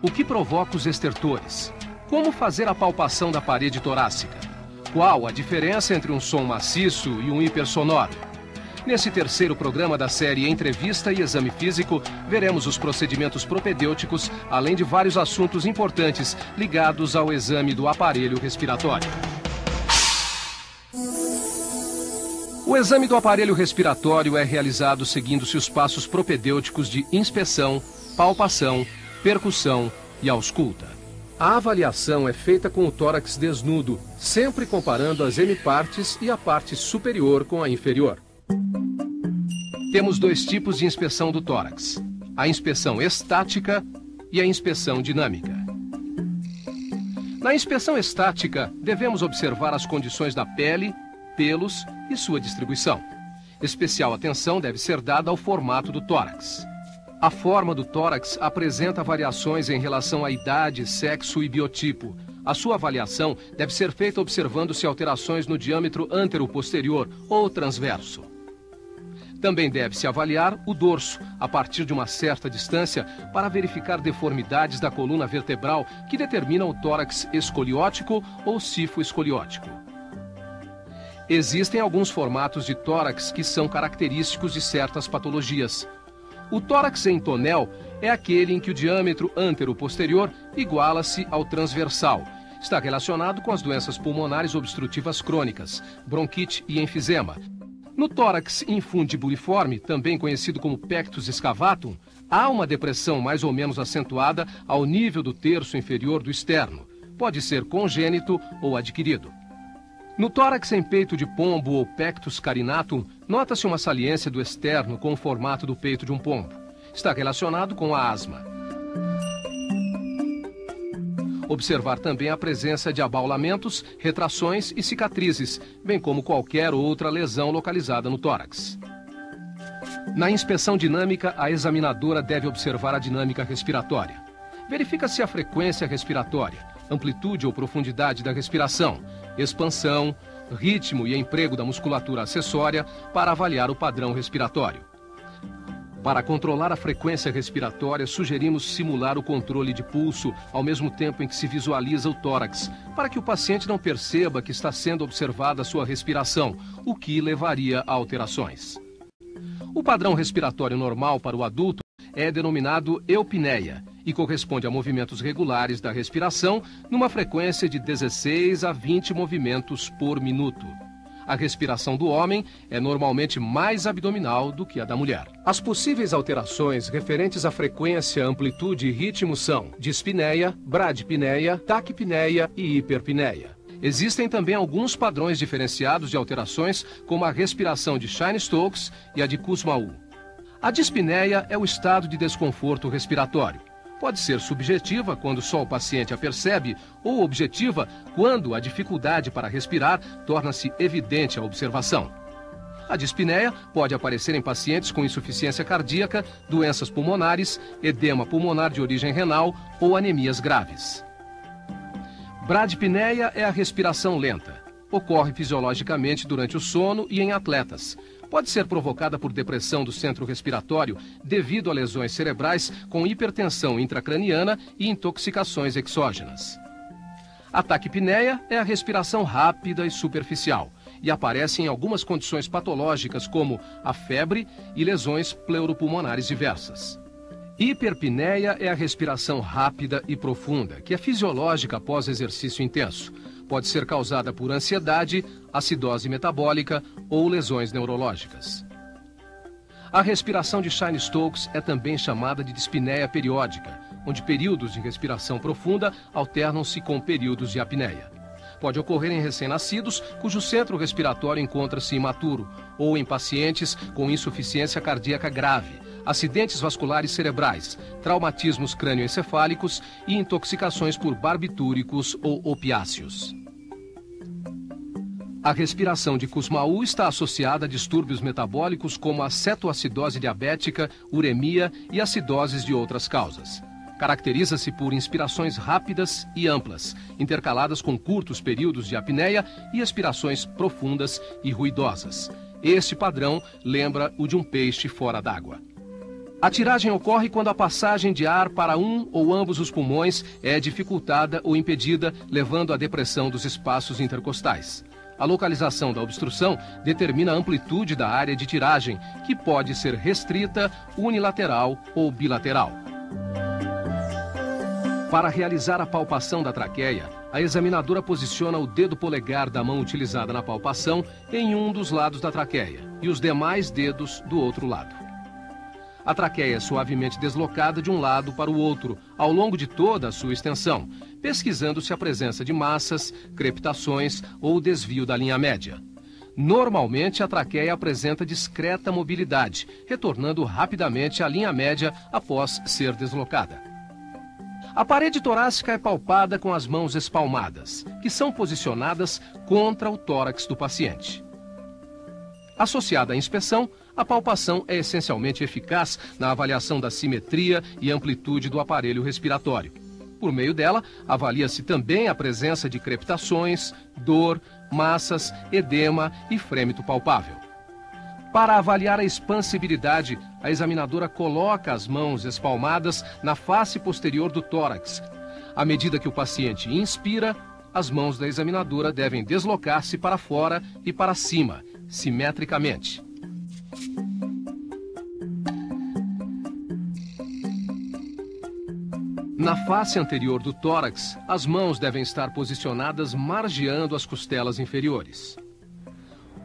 O que provoca os estertores? Como fazer a palpação da parede torácica? Qual a diferença entre um som maciço e um hipersonoro? Nesse terceiro programa da série Entrevista e Exame Físico, veremos os procedimentos propedêuticos, além de vários assuntos importantes ligados ao exame do aparelho respiratório. O exame do aparelho respiratório é realizado seguindo-se os passos propedêuticos de inspeção, palpação, percussão e ausculta. A avaliação é feita com o tórax desnudo, sempre comparando as hemipartes e a parte superior com a inferior. Temos dois tipos de inspeção do tórax: a inspeção estática e a inspeção dinâmica. Na inspeção estática, devemos observar as condições da pele, pelos e sua distribuição. Especial atenção deve ser dada ao formato do tórax. A forma do tórax apresenta variações em relação à idade, sexo e biotipo. A sua avaliação deve ser feita observando-se alterações no diâmetro antero-posterior ou transverso. Também deve-se avaliar o dorso, a partir de uma certa distância, para verificar deformidades da coluna vertebral que determinam o tórax escoliótico ou sifoescoliótico. Existem alguns formatos de tórax que são característicos de certas patologias. O tórax em tonel é aquele em que o diâmetro antero-posterior iguala-se ao transversal. Está relacionado com as doenças pulmonares obstrutivas crônicas, bronquite e enfisema. No tórax infundibuliforme, também conhecido como pectus excavatum, há uma depressão mais ou menos acentuada ao nível do terço inferior do externo. Pode ser congênito ou adquirido. No tórax em peito de pombo ou pectus carinatum, nota-se uma saliência do externo com o formato do peito de um pombo. Está relacionado com a asma. Observar também a presença de abaulamentos, retrações e cicatrizes, bem como qualquer outra lesão localizada no tórax. Na inspeção dinâmica, a examinadora deve observar a dinâmica respiratória. Verifica-se a frequência respiratória, amplitude ou profundidade da respiração, expansão, ritmo e emprego da musculatura acessória para avaliar o padrão respiratório. Para controlar a frequência respiratória, sugerimos simular o controle de pulso ao mesmo tempo em que se visualiza o tórax, para que o paciente não perceba que está sendo observada a sua respiração, o que levaria a alterações. O padrão respiratório normal para o adulto é denominado eupneia e corresponde a movimentos regulares da respiração numa frequência de 16 a 20 movimentos por minuto. A respiração do homem é normalmente mais abdominal do que a da mulher. As possíveis alterações referentes à frequência, amplitude e ritmo são dispneia, bradipneia, taquipneia e hiperpneia. Existem também alguns padrões diferenciados de alterações, como a respiração de Cheyne-Stokes e a de Kussmaul. A dispneia é o estado de desconforto respiratório. Pode ser subjetiva, quando só o paciente a percebe, ou objetiva, quando a dificuldade para respirar torna-se evidente à observação. A dispneia pode aparecer em pacientes com insuficiência cardíaca, doenças pulmonares, edema pulmonar de origem renal ou anemias graves. Bradipneia é a respiração lenta. Ocorre fisiologicamente durante o sono e em atletas. Pode ser provocada por depressão do centro respiratório devido a lesões cerebrais com hipertensão intracraniana e intoxicações exógenas. A taquipneia é a respiração rápida e superficial e aparece em algumas condições patológicas como a febre e lesões pleuropulmonares diversas. Hiperpneia é a respiração rápida e profunda, que é fisiológica após exercício intenso. Pode ser causada por ansiedade, acidose metabólica ou lesões neurológicas. A respiração de Cheyne-Stokes é também chamada de dispneia periódica, onde períodos de respiração profunda alternam-se com períodos de apneia. Pode ocorrer em recém-nascidos cujo centro respiratório encontra-se imaturo, ou em pacientes com insuficiência cardíaca grave, acidentes vasculares cerebrais, traumatismos crânioencefálicos e intoxicações por barbitúricos ou opiáceos. A respiração de Kussmaul está associada a distúrbios metabólicos como a cetoacidose diabética, uremia e acidoses de outras causas. Caracteriza-se por inspirações rápidas e amplas, intercaladas com curtos períodos de apneia e expirações profundas e ruidosas. Este padrão lembra o de um peixe fora d'água. A tiragem ocorre quando a passagem de ar para um ou ambos os pulmões é dificultada ou impedida, levando à depressão dos espaços intercostais. A localização da obstrução determina a amplitude da área de tiragem, que pode ser restrita, unilateral ou bilateral. Para realizar a palpação da traqueia, a examinadora posiciona o dedo polegar da mão utilizada na palpação em um dos lados da traqueia e os demais dedos do outro lado. A traqueia é suavemente deslocada de um lado para o outro, ao longo de toda a sua extensão, pesquisando-se a presença de massas, crepitações ou desvio da linha média. Normalmente, a traqueia apresenta discreta mobilidade, retornando rapidamente à linha média após ser deslocada. A parede torácica é palpada com as mãos espalmadas, que são posicionadas contra o tórax do paciente. Associada à inspeção, a palpação é essencialmente eficaz na avaliação da simetria e amplitude do aparelho respiratório. Por meio dela, avalia-se também a presença de crepitações, dor, massas, edema e frêmito palpável. Para avaliar a expansibilidade, a examinadora coloca as mãos espalmadas na face posterior do tórax. À medida que o paciente inspira, as mãos da examinadora devem deslocar-se para fora e para cima, simetricamente. Na face anterior do tórax, as mãos devem estar posicionadas margeando as costelas inferiores.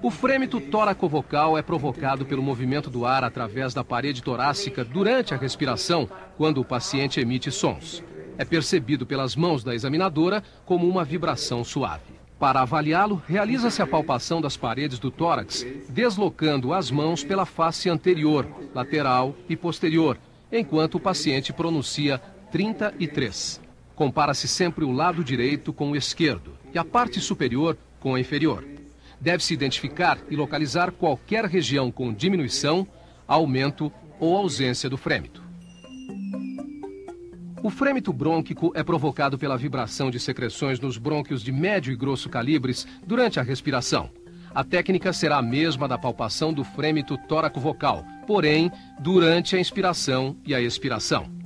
O frêmito tóraco-vocal é provocado pelo movimento do ar através da parede torácica durante a respiração, quando o paciente emite sons. É percebido pelas mãos da examinadora como uma vibração suave. Para avaliá-lo, realiza-se a palpação das paredes do tórax, deslocando as mãos pela face anterior, lateral e posterior, enquanto o paciente pronuncia 33. Compara-se sempre o lado direito com o esquerdo e a parte superior com a inferior. Deve-se identificar e localizar qualquer região com diminuição, aumento ou ausência do frêmito. O frêmito brônquico é provocado pela vibração de secreções nos brônquios de médio e grosso calibres durante a respiração. A técnica será a mesma da palpação do frêmito tóraco-vocal, porém, durante a inspiração e a expiração.